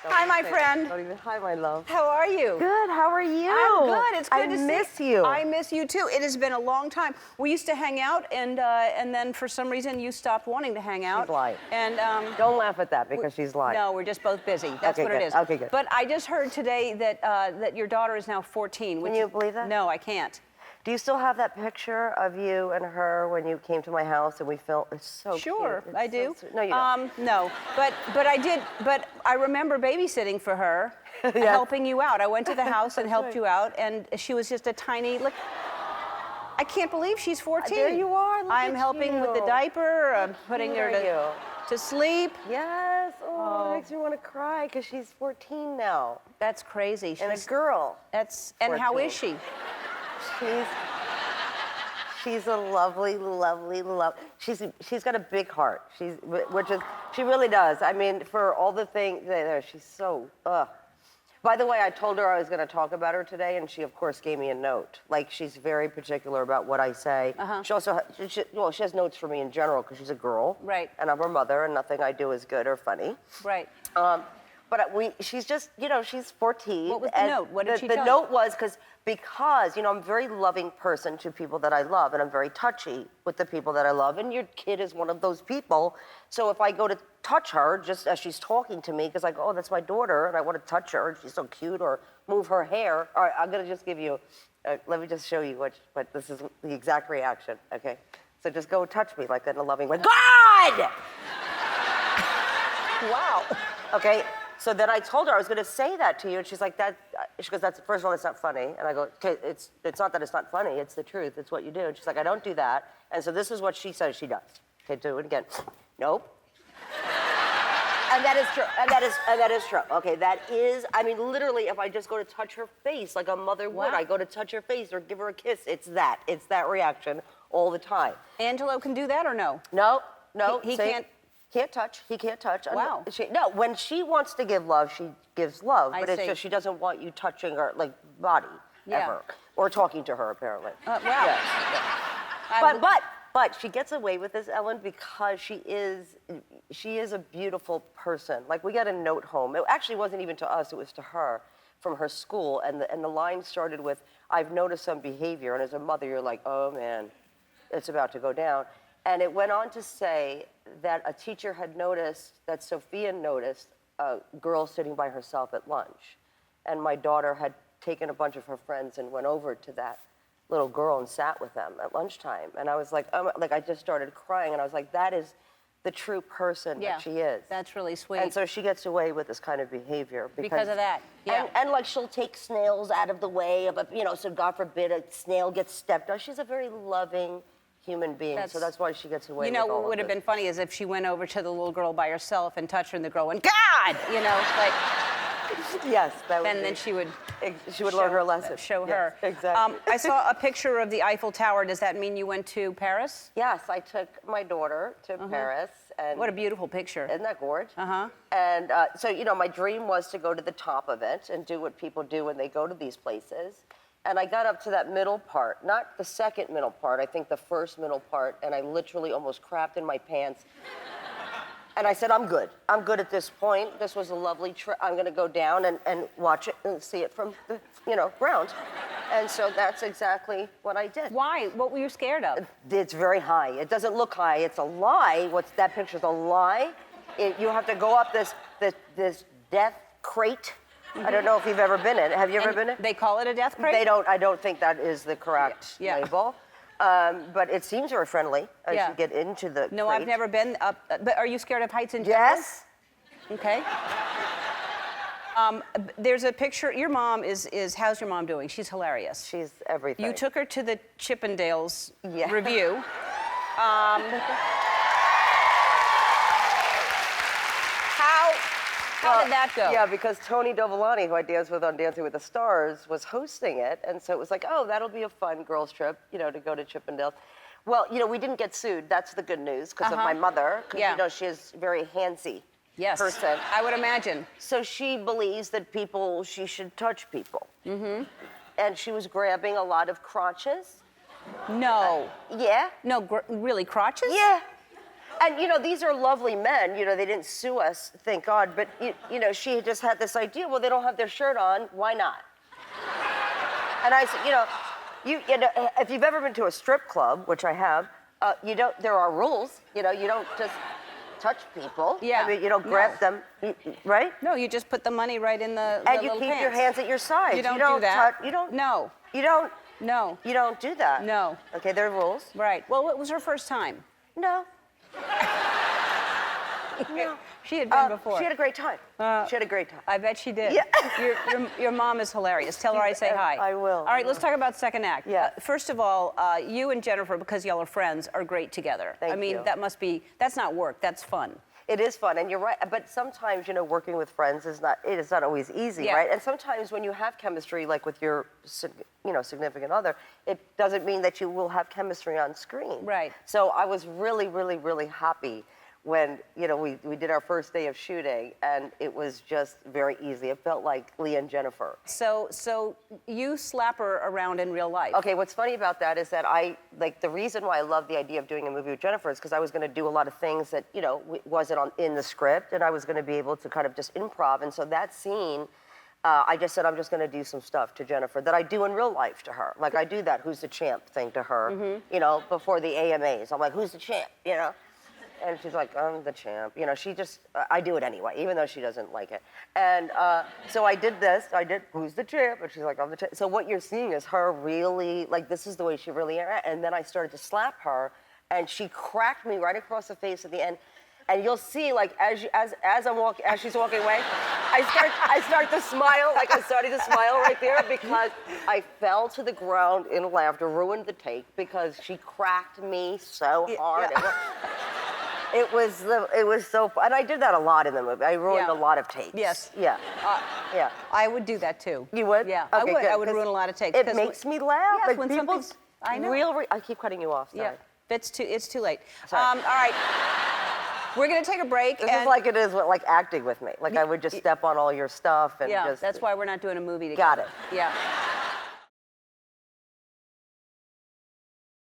Hi, my friend. Hi, my love. How are you? Good. How are you? I'm good. It's good to see you. I miss you. I miss you too. It has been a long time. We used to hang out, and then for some reason you stopped wanting to hang out. She's lying. And don't laugh at that because she's lying. No, we're just both busy. That's okay, what good. it is. Okay, good. But I just heard today that that your daughter is now 14. Can you believe that? No, I can't. Do you still have that picture of you and her when you came to my house and we filmed? It's so sure, cute. I do. No, you don't. No, but I did. But I remember babysitting for her, helping you out. I went to the house and helped you out, and she was just a tiny. Look, I can't believe she's 14. There you are. Look I'm at helping you. with the diaper, putting her to sleep. Yes. Oh, it makes me want to cry because she's 14 now. That's crazy. And a girl. That's 14. And how is she? She's a lovely. She's got a big heart. She really does. I mean, for all the things there, she's so. By the way, I told her I was going to talk about her today, and she, of course, gave me a note. Like, she's very particular about what I say. She also, she has notes for me in general because she's a girl. Right. And I'm her mother, and nothing I do is good or funny. Right. But she's just, she's 14. What was the note? What did she tell you? The note was because, I'm a very loving person to people that I love, and I'm very touchy with the people that I love, and your kid is one of those people. So if I go to touch her, just as she's talking to me, because I go, oh, that's my daughter, and I want to touch her, and she's so cute, or move her hair. All right, I'm going to just give you, let me just show you what this is the exact reaction, okay? So just go touch me like in a loving way. God! Wow. Okay. So then I told her I was going to say that to you, and she's like, she goes, first of all, it's not funny. And I go, okay, it's not that it's not funny, it's the truth, it's what you do. And she's like, I don't do that. And so this is what she says she does. Okay, do it again. Nope. And that is true, and that is true. Okay, that is, I mean, literally, if I just go to touch her face like a mother would, I go to touch her face or give her a kiss, it's that reaction all the time. Angelo can do that or no? No, He can't. Can't touch. He can't touch. Wow. No, when she wants to give love, she gives love. But it's just she doesn't want you touching her body ever, or talking to her apparently. Wow. Yes. But she gets away with this, Ellen, because she is a beautiful person. Like, we got a note home. It actually wasn't even to us. It was to her from her school, and the line started with, "I've noticed some behavior," and as a mother, you're like, oh man, it's about to go down. And it went on to say that a teacher had noticed, that Sophia noticed, a girl sitting by herself at lunch. And my daughter had taken a bunch of her friends and went over to that little girl and sat with them at lunchtime. And I was like, I just started crying. And I was like, that is the true person that she is. That's really sweet. And so she gets away with this kind of behavior. Because of that, yeah. And like, she'll take snails out of the way, so God forbid a snail gets stepped on. She's a very loving human being, so that's why she gets away with all of this. What would have been funny is if she went over to the little girl by herself and touched her, and the girl went, God! Like... Yes, that would And then she would learn her lesson. Show her. Exactly. I saw a picture of the Eiffel Tower. Does that mean you went to Paris? Yes, I took my daughter to Paris. And what a beautiful picture. Isn't that gorgeous? And so, my dream was to go to the top of it and do what people do when they go to these places. And I got up to that middle part, not the second middle part, I think the first middle part, and I literally almost crapped in my pants. And I said, I'm good. I'm good at this point. This was a lovely trip. I'm going to go down and watch it and see it from the, ground. And so that's exactly what I did. Why? What were you scared of? It's very high. It doesn't look high. It's a lie. That picture's a lie. You have to go up this death crate. I don't know if you've ever been in it. Have you ever been in it? They call it a death crate? They don't. I don't think that is the correct label. But it seems very friendly as you get into the No, crate. I've never been up. But are you scared of heights in general? Yes. Okay. There's a picture. Your mom is. How's your mom doing? She's hilarious. She's everything. You took her to the Chippendales revue. How did that go? Yeah, because Tony Dovolani, who I danced with on Dancing with the Stars, was hosting it. And so it was like, oh, that'll be a fun girls' trip, to go to Chippendales. Well, we didn't get sued. That's the good news because of my mother. Because, she's very handsy person. I would imagine. So she believes that she should touch people. And she was grabbing a lot of crotches. No. Yeah. No, really, crotches? Yeah. And, you know, these are lovely men. You know, they didn't sue us, thank God. But, you know, she just had this idea, well, they don't have their shirt on, why not? And I said, you know, if you've ever been to a strip club, which I have, there are rules. You know, you don't just touch people. Yeah. I mean, you don't grab them, right? No, you just put the money right in the And you little keep pants. your hands at your sides. You don't do that. You don't. No. You don't. No. You don't do that. No. Okay, there are rules. Right. Well, it was her first time. No. No. She had been before. She had a great time. She had a great time. I bet she did. Yeah. Your mom is hilarious. Tell her I say hi. I will. All right, let's talk about second act. Yeah. First of all, you and Jennifer, because y'all are friends, are great together. Thank I mean, you. that's not work, that's fun. It is fun, and you're right. But sometimes, you know, working with friends is not always easy, Yeah. right? And sometimes when you have chemistry, like with your, significant other, it doesn't mean that you will have chemistry on screen. Right. So I was really, really, really happy when, you know, we did our first day of shooting, and it was just very easy. It felt like Leah and Jennifer. So you slap her around in real life. Okay, what's funny about that is that the reason why I love the idea of doing a movie with Jennifer is because I was going to do a lot of things that, you know, wasn't in the script, and I was going to be able to kind of just improv. And so that scene, I just said, I'm just going to do some stuff to Jennifer that I do in real life to her. Like I do that who's the champ thing to her, you know, before the AMAs. I'm like, who's the champ, you know? And she's like, I'm the champ. You know, I do it anyway, even though she doesn't like it. And so I did this. Who's the champ? And she's like, I'm the champ. So what you're seeing is her really, like, this is the way she really is. And then I started to slap her, and she cracked me right across the face at the end. And you'll see, like, as she's walking away, I start to smile, like I started to smile right there because I fell to the ground in laughter, ruined the take because she cracked me so hard. Yeah. It was so fun. And I did that a lot in the movie. I ruined a lot of takes. Yes. Yeah. Yeah. I would do that too. You would? Yeah, Okay, I would. good, I would 'cause ruin a lot of takes. It makes me laugh. Yes, like when people, something's, I know. I keep cutting you off. Sorry. Yeah, it's too late. Sorry. All right, we're gonna take a break. This is like it is with, like, acting with me. Like I would just step on all your stuff and yeah, just. that's why we're not doing a movie together. Got it. Yeah.